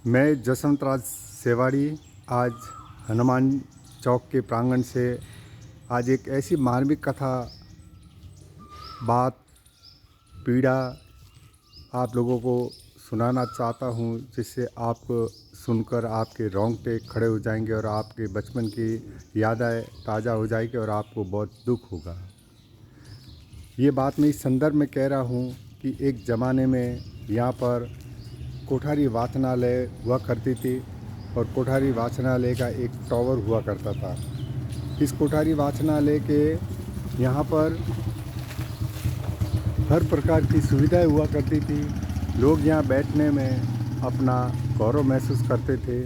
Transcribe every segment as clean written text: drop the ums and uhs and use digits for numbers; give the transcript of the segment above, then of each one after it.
मैं जसवंत राज सेवाड़ी आज हनुमान चौक के प्रांगण से आज एक ऐसी मार्मिक कथा, बात, पीड़ा आप लोगों को सुनाना चाहता हूँ, जिससे आप सुनकर आपके रोंगटे खड़े हो जाएंगे और आपके बचपन की यादें ताज़ा हो जाएगी और आपको बहुत दुख होगा। ये बात मैं इस संदर्भ में कह रहा हूँ कि एक ज़माने में यहाँ पर कोठारी वाचनालय हुआ करती थी और कोठारी वाचनालय का एक टावर हुआ करता था। इस कोठारी वाचनालय के यहाँ पर हर प्रकार की सुविधाएं हुआ करती थी। लोग यहाँ बैठने में अपना गौरव महसूस करते थे।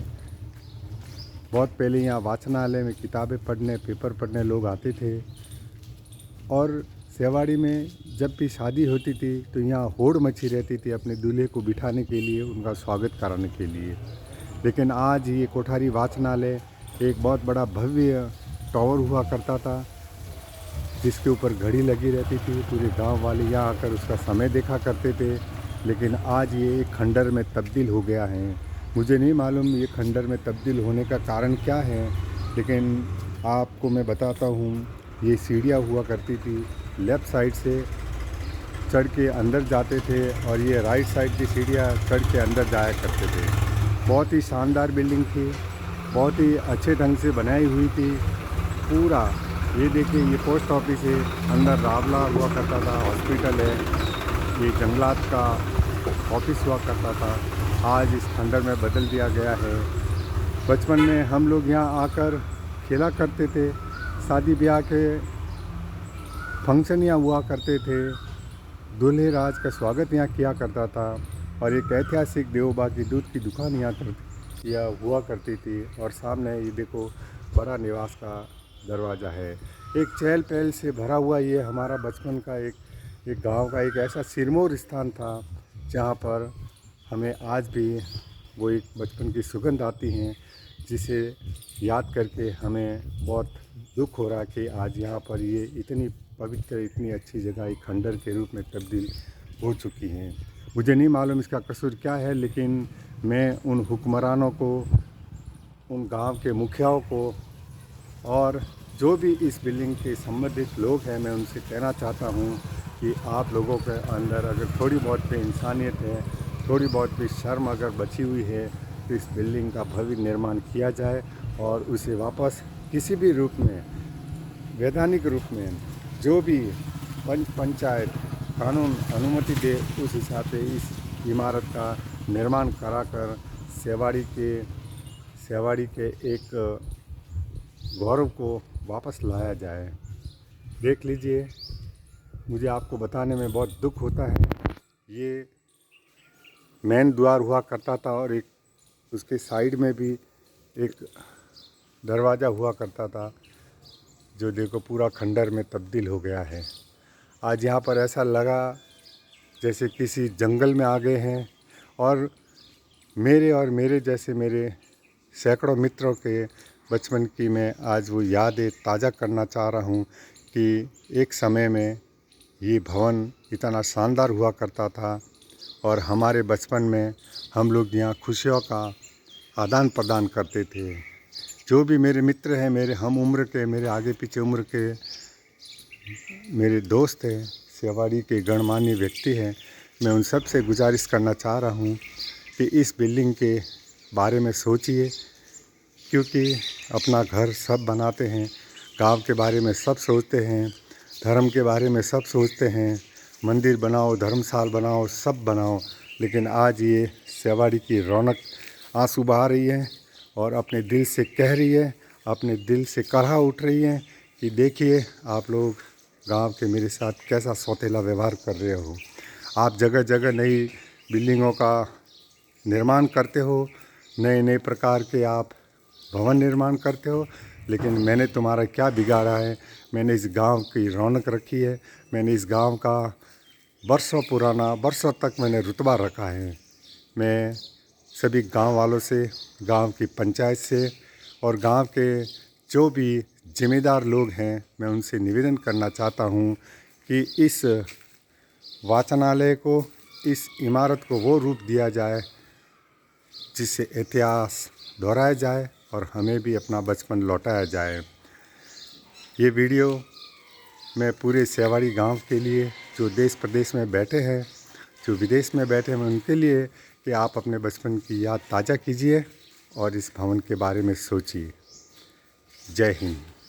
बहुत पहले यहाँ वाचनालय में किताबें पढ़ने, पेपर पढ़ने लोग आते थे और सेवाड़ी में जब भी शादी होती थी तो यहाँ होड़ मची रहती थी अपने दूल्हे को बिठाने के लिए, उनका स्वागत कराने के लिए। लेकिन आज ये कोठारी वाचनालय एक बहुत बड़ा भव्य टावर हुआ करता था, जिसके ऊपर घड़ी लगी रहती थी। पूरे गांव वाले यहाँ आकर उसका समय देखा करते थे। लेकिन आज ये एक खंडर में तब्दील हो गया है। मुझे नहीं मालूम ये खंडर में तब्दील होने का कारण क्या है, लेकिन आपको मैं बताता हूँ। ये सीढ़ियाँ हुआ करती थी, लेफ़्ट साइड से चढ़ के अंदर जाते थे और ये राइट साइड की सीढ़ियाँ चढ़ के अंदर जाया करते थे। बहुत ही शानदार बिल्डिंग थी, बहुत ही अच्छे ढंग से बनाई हुई थी। पूरा ये देखिए, ये पोस्ट ऑफिस है, अंदर रावला हुआ करता था, हॉस्पिटल है, ये जंगलात का ऑफिस हुआ करता था। आज इस खंडर में बदल दिया गया है। बचपन में हम लोग यहाँ आकर खेला करते थे। शादी ब्याह के फंक्शन यहाँ हुआ करते थे। दूल्हे राज का स्वागत यहाँ किया करता था और एक ऐतिहासिक देवोबा की दूध की दुकान यहाँ हुआ करती थी। और सामने ये देखो, बड़ा निवास का दरवाज़ा है। एक चहल पहल से भरा हुआ ये हमारा बचपन का एक गांव का एक ऐसा सिरमौर स्थान था, जहाँ पर हमें आज भी वो एक बचपन की सुगंध आती हैं, जिसे याद करके हमें बहुत दुख हो रहा कि आज यहाँ पर ये इतनी पवित्र, इतनी अच्छी जगह एक खंडर के रूप में तब्दील हो चुकी हैं। मुझे नहीं मालूम इसका कसूर क्या है, लेकिन मैं उन हुक्मरानों को, उन गांव के मुखियाओं को और जो भी इस बिल्डिंग के संबंधित लोग हैं, मैं उनसे कहना चाहता हूँ कि आप लोगों के अंदर अगर थोड़ी बहुत भी इंसानियत है, थोड़ी बहुत भी शर्म अगर बची हुई है, तो इस बिल्डिंग का भव्य निर्माण किया जाए और उसे वापस किसी भी रूप में, वैधानिक रूप में, जो भी पंचायत कानून अनुमति दे, उस हिसाब से इस इमारत का निर्माण कराकर सेवाड़ी के एक गौरव को वापस लाया जाए। देख लीजिए, मुझे आपको बताने में बहुत दुख होता है। ये मेन द्वार हुआ करता था और एक उसके साइड में भी एक दरवाज़ा हुआ करता था, जो देखो पूरा खंडर में तब्दील हो गया है। आज यहाँ पर ऐसा लगा जैसे किसी जंगल में आ गए हैं। और मेरे जैसे मेरे सैकड़ों मित्रों के बचपन की मैं आज वो यादें ताज़ा करना चाह रहा हूँ कि एक समय में ये भवन इतना शानदार हुआ करता था और हमारे बचपन में हम लोग यहाँ खुशियों का आदान प्रदान करते थे। जो भी मेरे मित्र हैं, मेरे हम उम्र के, मेरे आगे पीछे उम्र के मेरे दोस्त हैं, सेवाड़ी के गणमान्य व्यक्ति हैं, मैं उन सब से गुजारिश करना चाह रहा हूँ कि इस बिल्डिंग के बारे में सोचिए, क्योंकि अपना घर सब बनाते हैं, गांव के बारे में सब सोचते हैं, धर्म के बारे में सब सोचते हैं, मंदिर बनाओ, धर्मशाला बनाओ, सब बनाओ, लेकिन आज ये सेवाड़ी की रौनक आंसू बहा रही है और अपने दिल से कह रही है, अपने दिल से कराह उठ रही है कि देखिए आप लोग गांव के मेरे साथ कैसा सौतेला व्यवहार कर रहे हो। आप जगह जगह नई बिल्डिंगों का निर्माण करते हो, नए नए प्रकार के आप भवन निर्माण करते हो, लेकिन मैंने तुम्हारा क्या बिगाड़ा है। मैंने इस गांव की रौनक रखी है, मैंने इस गांव का वर्षों तक मैंने रुतबा रखा है। मैं सभी गांव वालों से, गांव की पंचायत से और गांव के जो भी जिम्मेदार लोग हैं, मैं उनसे निवेदन करना चाहता हूं कि इस वाचनालय को, इस इमारत को वो रूप दिया जाए जिससे इतिहास दोहराया जाए और हमें भी अपना बचपन लौटाया जाए। ये वीडियो मैं पूरे सेवाड़ी गांव के लिए, जो देश प्रदेश में बैठे हैं, जो विदेश में बैठे हैं, उनके लिए कि आप अपने बचपन की याद ताज़ा कीजिए और इस भवन के बारे में सोचिए। जय हिंद।